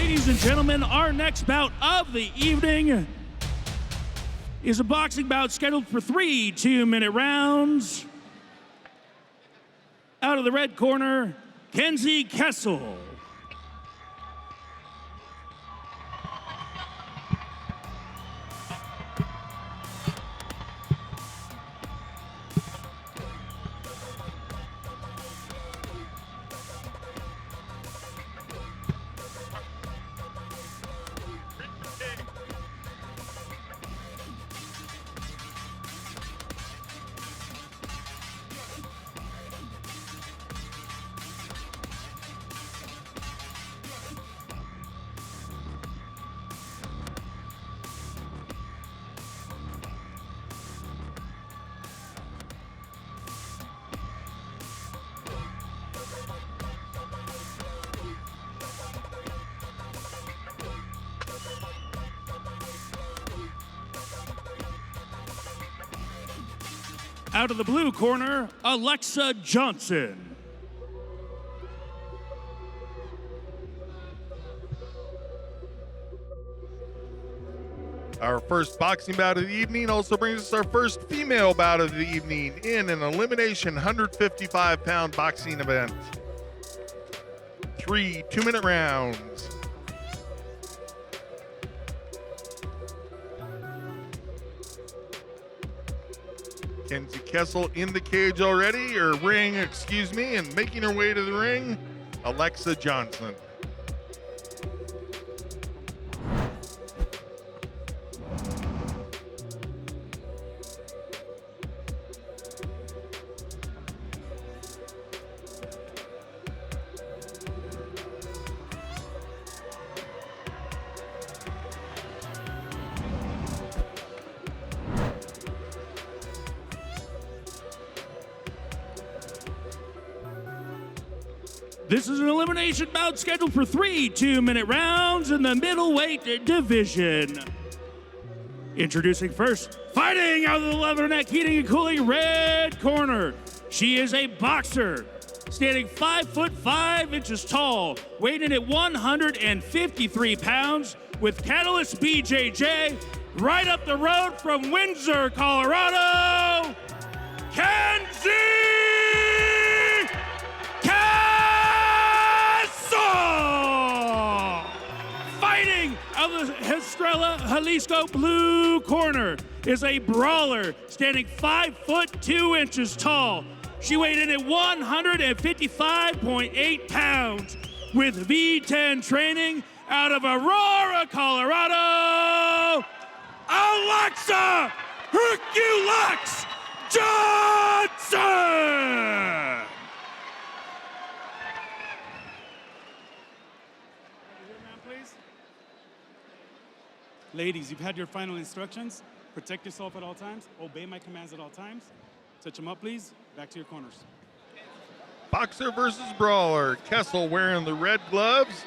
Ladies and gentlemen, our next bout of the evening is a boxing bout scheduled for 3 2-minute rounds. Out of the red corner, Kenzie Koessl. Out of the blue corner, Alexah Johnson. Our first boxing bout of the evening also brings us our first female bout of the evening in an elimination 155-pound boxing event. 3 2-minute rounds. Kenzie Koessl in the cage already, or ring, excuse me, and making her way to the ring, Alexah Johnson. This is an elimination bout scheduled for 3 2-minute rounds in the middleweight division. Introducing first, fighting out of the leatherneck, heating and cooling red corner. She is a boxer, standing 5'5" tall, weighing in at 153 pounds, with Catalyst BJJ, right up the road from Windsor, Colorado, Kenzie Koessl! Fighting out of the Estrella Jalisco blue corner is a brawler, standing 5'2" tall. She weighed in at 155.8 pounds with V10 training out of Aurora, Colorado, Alexah Herculux Johnson! Ladies, you've had your final instructions. Protect yourself at all times. Obey my commands at all times. Touch them up, please. Back to your corners. Boxer versus brawler. Koessl wearing the red gloves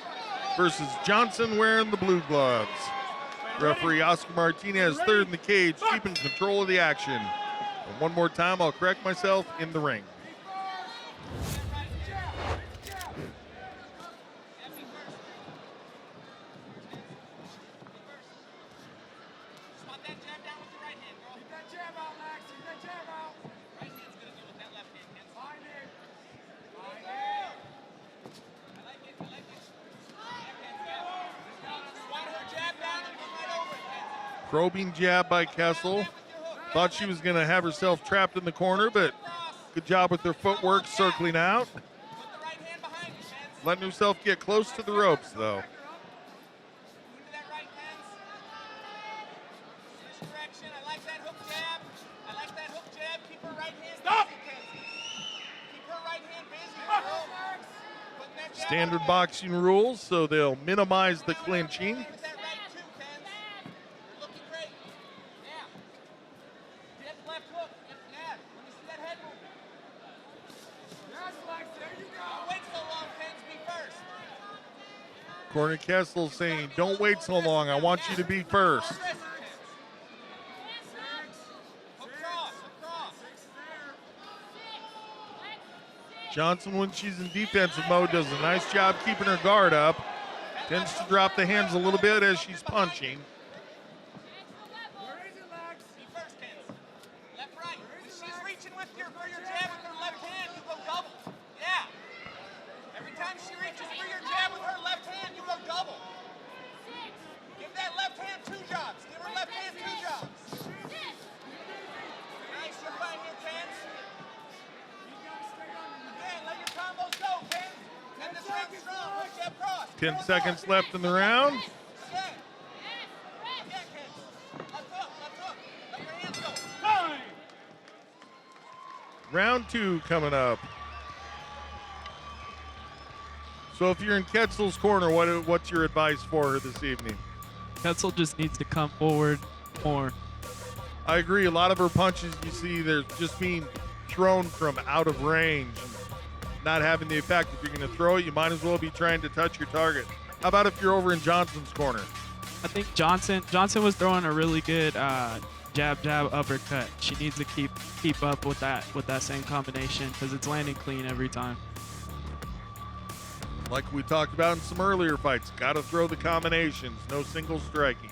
versus Johnson wearing the blue gloves. Referee Oscar Martinez third in the cage, keeping control of the action. And one more time, I'll correct myself, in the ring. Probing jab by Koessl. Thought she was going to have herself trapped in the corner, but good job with her footwork circling out. Letting herself get close to the ropes, though. Standard boxing rules, so they'll minimize the clinching. Corner Koessl saying, don't wait so long, I want you to be first. Johnson, when she's in defensive mode, does a nice job keeping her guard up. Tends to drop the hands a little bit as she's punching. Across. 10 seconds left in the round. Round 2 coming up. So if you're in Koessl's corner, what's your advice for her this evening? Koessl just needs to come forward more. I agree. A lot of her punches, you see, they're just being thrown from out of range, not having the effect. If you're going to throw it, you might as well be trying to touch your target. How about if you're over in Johnson's corner? I think Johnson was throwing a really good jab, uppercut. She needs to keep up with that same combination because it's landing clean every time. Like we talked about in some earlier fights, got to throw the combinations, no single striking.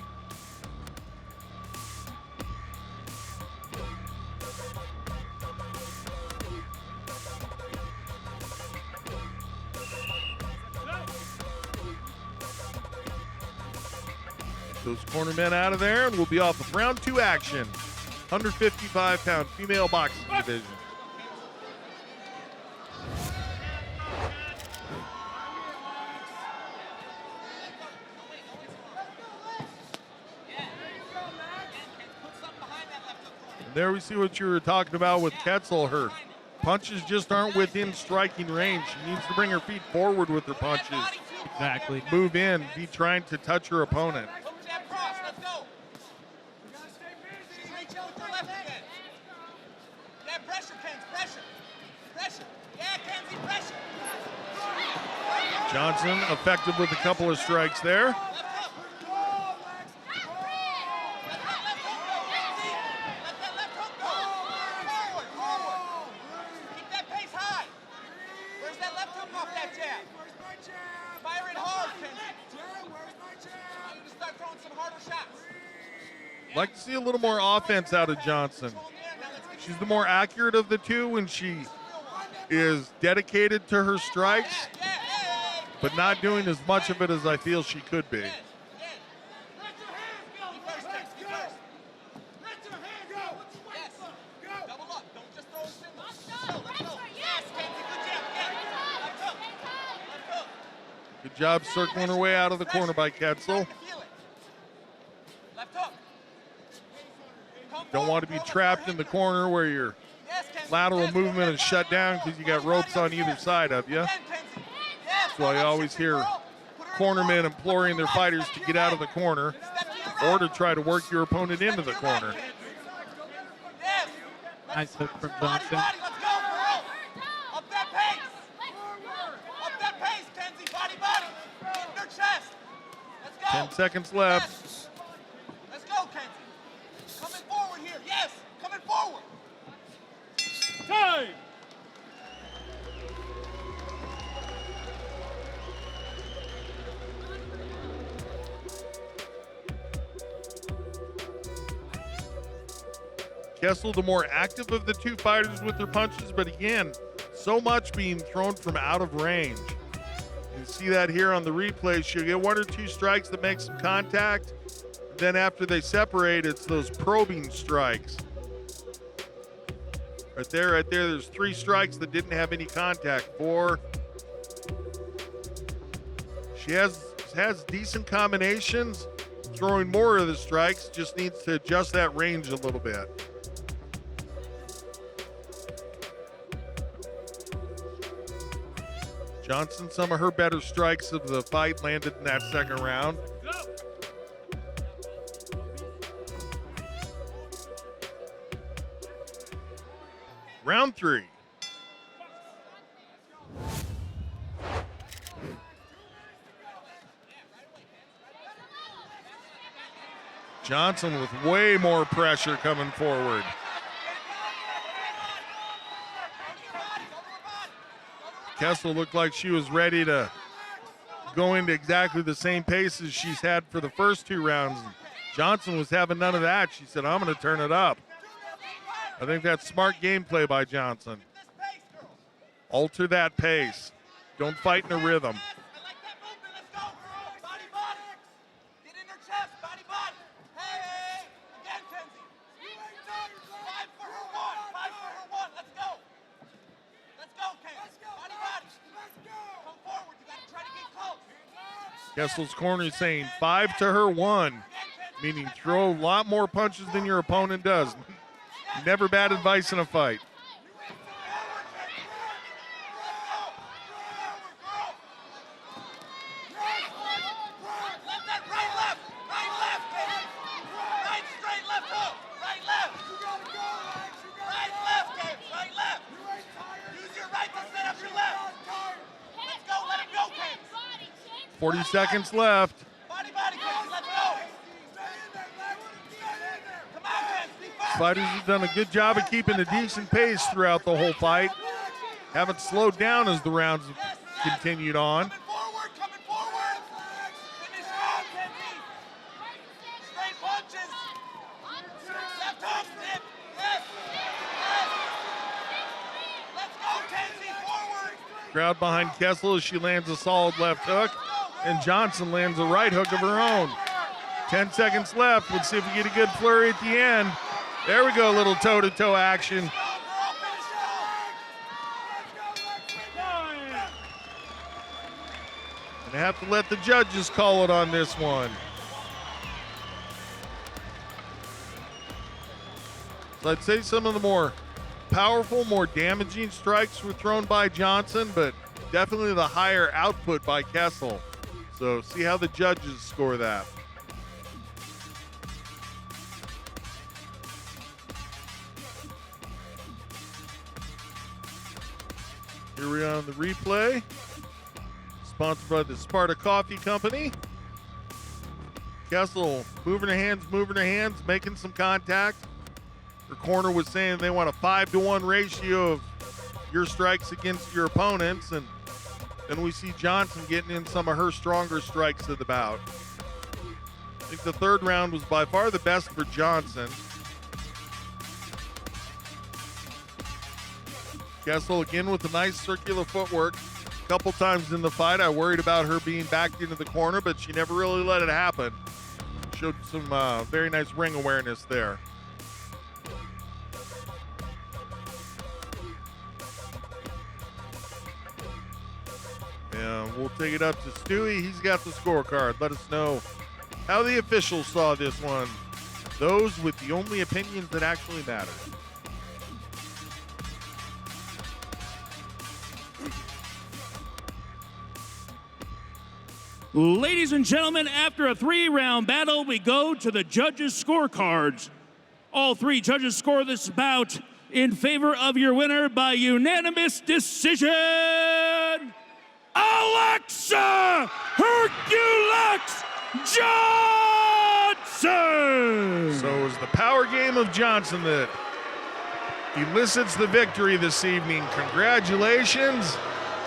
Those corner men out of there, and we'll be off with round 2 action. 155-pound female boxing division. And there we see what you were talking about with Koessl. Her punches just aren't within striking range. She needs to bring her feet forward with her punches. Exactly. Move in, be trying to touch her opponent. Johnson effective with a couple of strikes there. Like to see a little more offense out of Johnson. She's the more accurate of the two when she is dedicated to her strikes, but not doing as much of it as I feel she could be. Good job circling her way out of the corner by Koessl. Don't want to be trapped in the corner where your lateral movement is shut down because you got ropes on either side of you. That's why I always hear cornermen imploring their fighters to get out of the corner or to try to work your opponent into the corner. Nice hook from Johnson. 10 seconds left. Let's go, Kenzie. Coming forward here. Yes, coming forward. Time! Koessl, the more active of the two fighters with their punches, but again, so much being thrown from out of range. You see that here on the replay. She'll get 1 or 2 strikes that make some contact. Then after they separate, it's those probing strikes. Right there, there's 3 strikes that didn't have any contact. 4. She has decent combinations, throwing more of the strikes, just needs to adjust that range a little bit. Johnson, some of her better strikes of the fight landed in that second round. Round 3. Johnson with way more pressure coming forward. Koessl looked like she was ready to going at exactly the same pace as she's had for the first 2 rounds. Johnson was having none of that. She said, I'm going to turn it up. I think that's smart gameplay by Johnson. Alter that pace. Don't fight in a rhythm. Koessl's corner is saying 5 to her 1, meaning throw a lot more punches than your opponent does. Never bad advice in a fight. Let's 40 seconds left. Fighters have done a good job of keeping a decent pace throughout the whole fight. Haven't slowed down as the rounds have continued on. Crowd behind Koessl as she lands a solid left hook, and Johnson lands a right hook of her own. 10 seconds left. Let's see if we get a good flurry at the end. There we go, a little toe-to-toe action. And I have to let the judges call it on this one. So I'd say some of the more powerful, more damaging strikes were thrown by Johnson, but definitely the higher output by Koessl. So see how the judges score that. Here we are on the replay, sponsored by the Sparta Coffee Company. Koessl moving her hands, making some contact. Her corner was saying they want a 5-to-1 ratio of your strikes against your opponents, and then we see Johnson getting in some of her stronger strikes of the bout. I think the 3rd round was by far the best for Johnson. Koessl again with a nice circular footwork. A couple times in the fight, I worried about her being backed into the corner, but she never really let it happen. Showed some very nice ring awareness there. And we'll take it up to Stewie. He's got the scorecard. Let us know how the officials saw this one. Those with the only opinions that actually matter. Ladies and gentlemen, after a 3-round battle, we go to the judges' scorecards. All 3 judges score this bout in favor of your winner by unanimous decision, Alexah Herculex Johnson! So it was the power game of Johnson that elicits the victory this evening. Congratulations,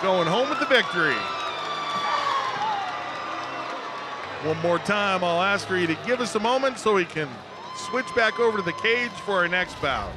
going home with the victory. One more time, I'll ask for you to give us a moment so we can switch back over to the cage for our next bout.